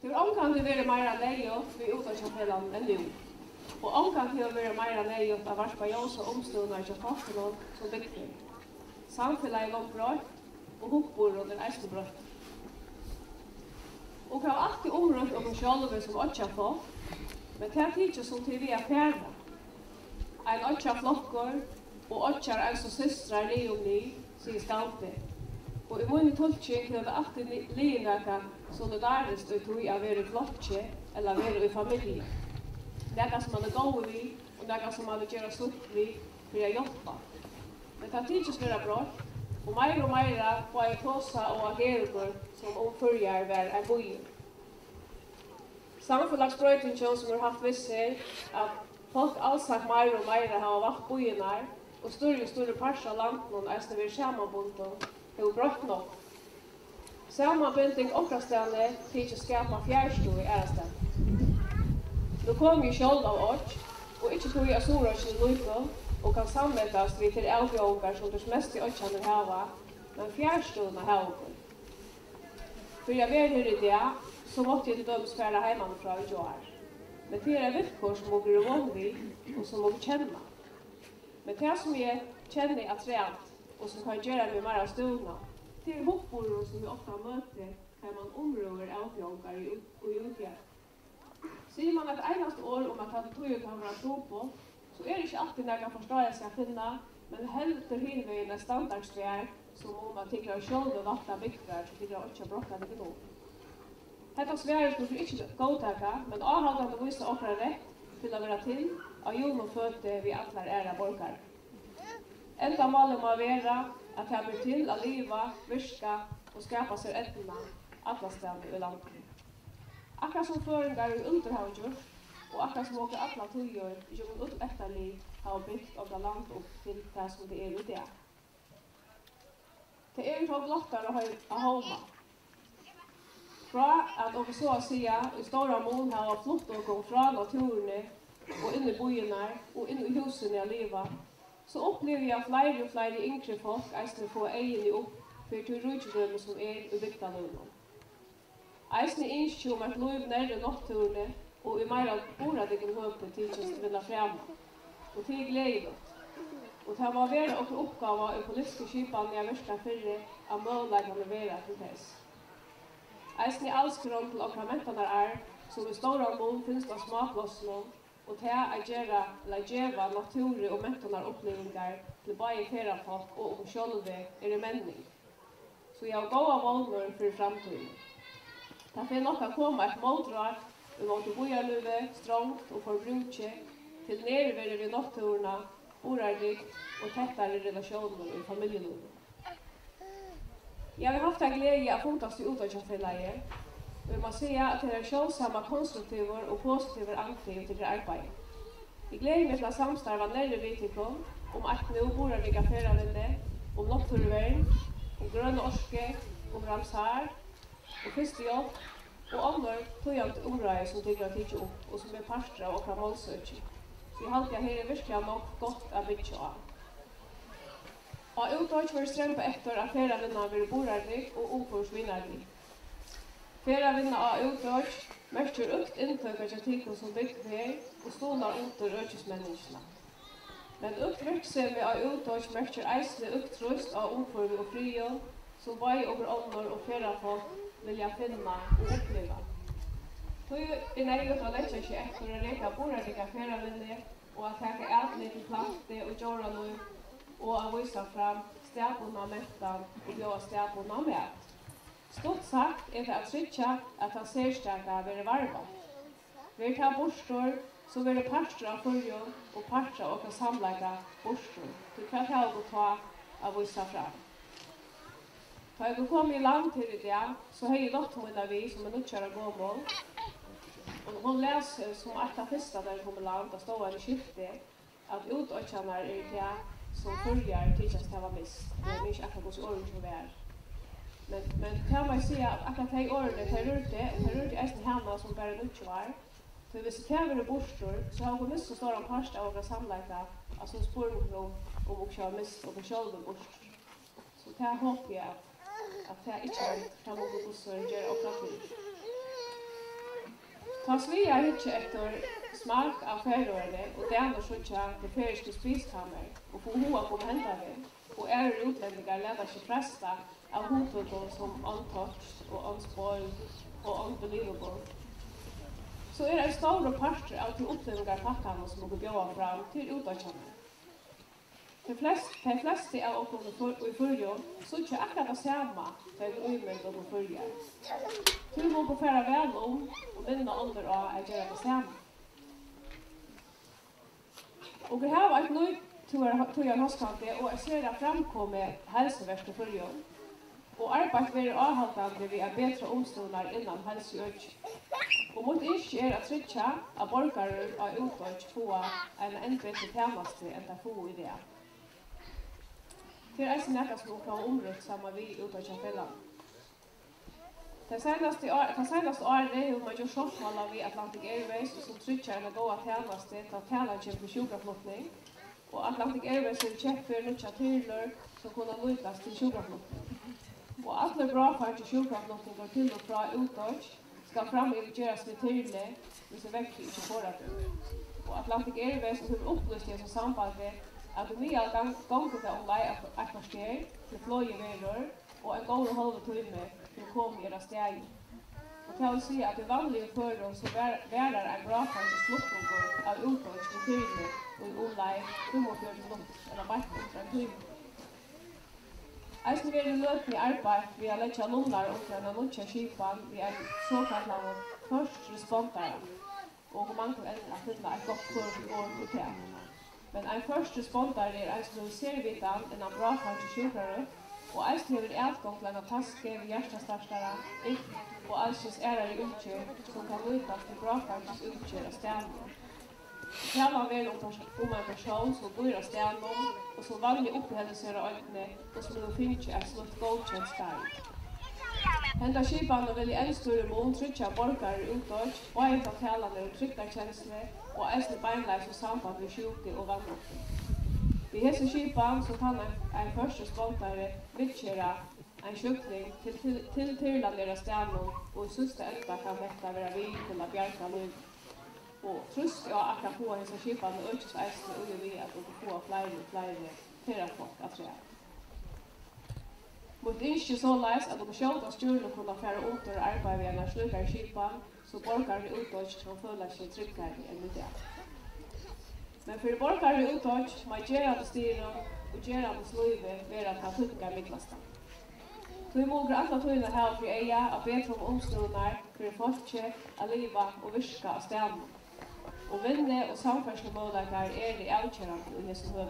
Det har omkant vært mer leiot ved utdanningsfellan enn nu. Og omkant har vært mer leiot av varspa jons og omstående til folkene som bygger. Samfunnet er langt brøtt, og hoppbord under eistebrøtt. Og har alltid omrønt om oss sjølve som åtja folk, men det er ikke som til vi er færre. En åtja flokker, og åtjar en som systrar li om li, sier skalpi. Og i min tolkning har det alltid lignaka solidariskt ut i å være i flokke eller være i familie. Nekka som man er gode vi, og nekka som man er gjøre slutt vi for å hjelpe. Men det er ikke være bra, og meira på en tåsa og agerer som omførger hver en bøye. Samfunnsbrøytingen som har hatt visser at folk allsagt meira har valgt bøyene, og større parser av landet er det ved samanbundet og brøtt nok. Samanbinding okkrastene til ikke skapa fjærstå i ærestene. Nå kom vi selv av oss, og ikke tog jeg storøsjen i Lykko, og kan sammetas vi til elbjøker som det mest i åkjene hava, men fjærstående hava. For jeg var her i det, så måtte jeg til dømes færre heimanfra i år. Men det er vilkår som dere er vanlig, og som dere kjenner. Men det som jeg kjenner er trent, og som kan gjøre meg mer av stående, det er hoppbord som vi ofte møter, der man områder elbjøker i utgjør. Sier man et eneste år om at det tog kan være tro på, så er det ikke alltid noen forståelse å finne, men helter hinveien er standardsvær, som om at tigger selv og vattnet bygger, så tigger ikke brokker det nå. Dette sværet skulle ikke godtake, men avholdene viser okra rett til å være til, og jo må føte vi alle ære borgere. Enda målet må være at det blir til å leve, virke og skapa seg etterna alle steder i landet. Akkurat som føringar i underhavgjort, og akkurat som åker alle tøyer i jorden utefterlig har byggt av det land opp til det som det er i det. Det er jo blottere å holde. Fra at dere så å si i stora mån har flott dere fra naturene og inn i byene og inn i husene av livet, så opplever jeg flere og flere yngre folk eisne få egene opp for til rydgjømme som er i bygdalønnen. Eisne innskje om et liv nærre naturene og i mer boradikken høpe tidligst vil ha fremme. Og til glede. Og det må være okre oppgaver i politiske skipene jeg virker fyrre av målleggene være til tess. Eisne allskron til okra mentene som i stora mån finnes av smaklåsene, og til å gjøre natur- og mentene opplevelser til bare feriefolk og om sjølve er i menning. Så jeg har gode målner for fremtiden. Det finner nok å komme et måldrag vi måtte bojarluve, strångt og forbruke til nærvære ved natturene, orarrikt og tettere relasjoner i familielivet. Jeg har haft en glede av funtas til utdanningsfellet, og jeg må si at det er selvsamme konstruktive og positive angrep til arbeid. Jeg gleder meg til å samstarve nærmere vidtikken om at nå borarrike ferievinne, om naturvern, om grønne orske, om ramsar, og førstehjelp, og andre tøyant områder som tigger tidlig opp, og som er parter av okra målsøkning. Så jeg halte her er virkelig nok godt å bygge av. Og utdørt var strømpe etter at ferievinna vil borarrik og omforsvinnerlig. Ferievinna av utdørt merker økt inntøk av kritikken som bygger her, og stoler under økesmenningene. Men økt virksomhet av utdørt merker eisende økt trøst av omforming og frie, som vei over ånder og feriefolk vilja finna og oppleva. Tøy er nøyget å lette seg etter å reka borarrika ferievinner, og at heka ætlig til plante og gjøre noe, og å vise fram stedbundna mettan og bjøa stedbundna mat. Stort sagt er det at tryggja at han særstaka være varva. Vi tar bostor, så være parter av fyrjum og parter av å samleika bostor, til hva det å ta av vise fram. Da jeg kom i land til i dag, så har jeg dottmøyna vi som er nødkjøra gåmål, og hun leser som et av første der kom i land, og stod han i skiftet, at utøkjene er i dag som følger tidsast det var mist. Det er ikke akkurat hos årene som vi er. Men kan man si at akkurat de årene til rørte, og til rørte eisen henne som bare nødkjører, så hvis det kan være bostor, så har hun mist så stor en parst av å samleika, altså spør om å kjøre mist og forskjølve bostor. Så det håper jeg at det ikke er frem og bostor gjør akkurat til. Ta Svea hitje efter smak av färgårene och det andra sådär till färgske spiskammer och få hoa på händare och utlänningar lärda sig presta av hoteln som untouched och unspoiled och unbelievable. Så det en stor parter av de upplevelser pakkarna som går bjöa fram till utdökande. De flesta av oss i förrjön så inte akkurat det samma för vi umynda och förrjön. Du må gå färra väl om och vinna under av att göra det samma. Och det här var ett nytt tog jag höstkantet och jag ser att framkommer hälsovärt i förrjön. Och arbetet blir avhållande vid att bättre omståndar innan hälsoökning. Och mot inte är att trycka att borgare av utdökt få en än bättre tjänste än att få i det. Det är näka som kan området samma vi utdökta fällan. Det senaste året har man gjort shortmålar vid Atlantic Airways som trycker en goda tjänste till att tjäna för sjukaflottning. Och Atlantic Airways är köpt nya tyrlor som kunna lyckas till sjukaflottning. Och alla bra fart till sjukaflottning går till och från utdökt ska framövergöras med tyrle, men så väcker inte förrat ut. Och Atlantic Airways har upplyst i sambandet att de nya gånger om lej ett kvarter till flöjeveror och en gång och halv timme till att komma i era steg. Och kan säga att det vanliga förrar så värar en bra fart till sluttningar av utdökt med tyrle och om lej 45 minuter eller bättre för en timme. Eisen vil løpende arbeid ved å legge lunnar opp til en lunsja skipan ved en såkallad first responder og man kan enda finne et godt år på det. Men en first responder er eisen servitan en bra fart til sjukere og eisen vil utgang til en taske ved hjertestarstare og eisens i utgjør som kan lykkes til bra fart til utgjør av stjerner. Talar väl om en person som bor i stan och som vanligt uppehåller sig öppna och som nu finns ett slott godkänt stad. Hända skipan vill i en större mån trycka borgare utåt och ett av talande och tryckta känslor och äsne beinleis och samband med sjuka och vann. Vid hese skipan så kan en första spontare vittgöra en sjukling till tyrlandera stjärnor och i sista älta kan detta vara vid till att bjärka liv. Och tröst jag att få en så skipan och ökseisen och vi att få fler terrafolk att säga. Mot inte så läs att de själva styr och kunna färra ut och arbeta vid en slukare skipan så borgare utåt kan följa sig tryggare än det. Men för borgare utåt man gör att styra och gör att slöjve vara att ha tryggare mittlasta. Så vi måste alla tydligen här för eja att bättre om omståndar för folket att leva och virka av stämmen. Och vinne och samfärslemålakar det avkörande i dessa hög.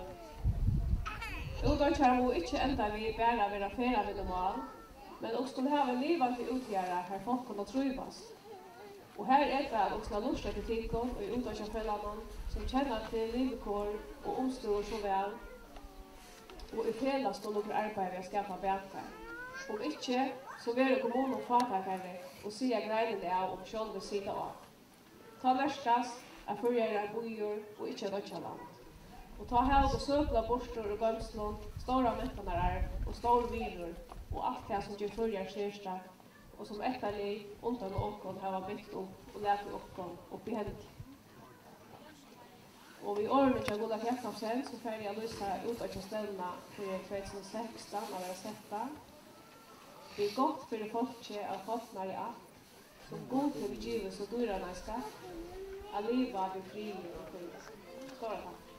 Utdökare må inte ända vi bara vara färra vid normal, men också skulle ha en livande utgöra här folk kunna trivas. Och här är det att också lusta till tillgång och utdökarfällarna som känner till livkår och omstår så väl och i fredags då några arbete att skapa bättre. Om inte så vill det kommun och fatakare och säga grejen det av och själva sitta av. Ta nästas att förgöra bojor och inte dödsland. Och ta helg och sökla borstor och gömslån, stora mättanar och stora viror och allt det som gör förgör särsta och som etterlig undan och åkon har byggt upp och lärt åkon upp i hänt. Och vid året jag goda fjärtkamsen så färdig jag lysa utåt ställena för 2016 av era sätta. Det är gott för det folket av folknar i allt som god till begivelse och dyrarna ska att leva vid fri och fri. Stora tack.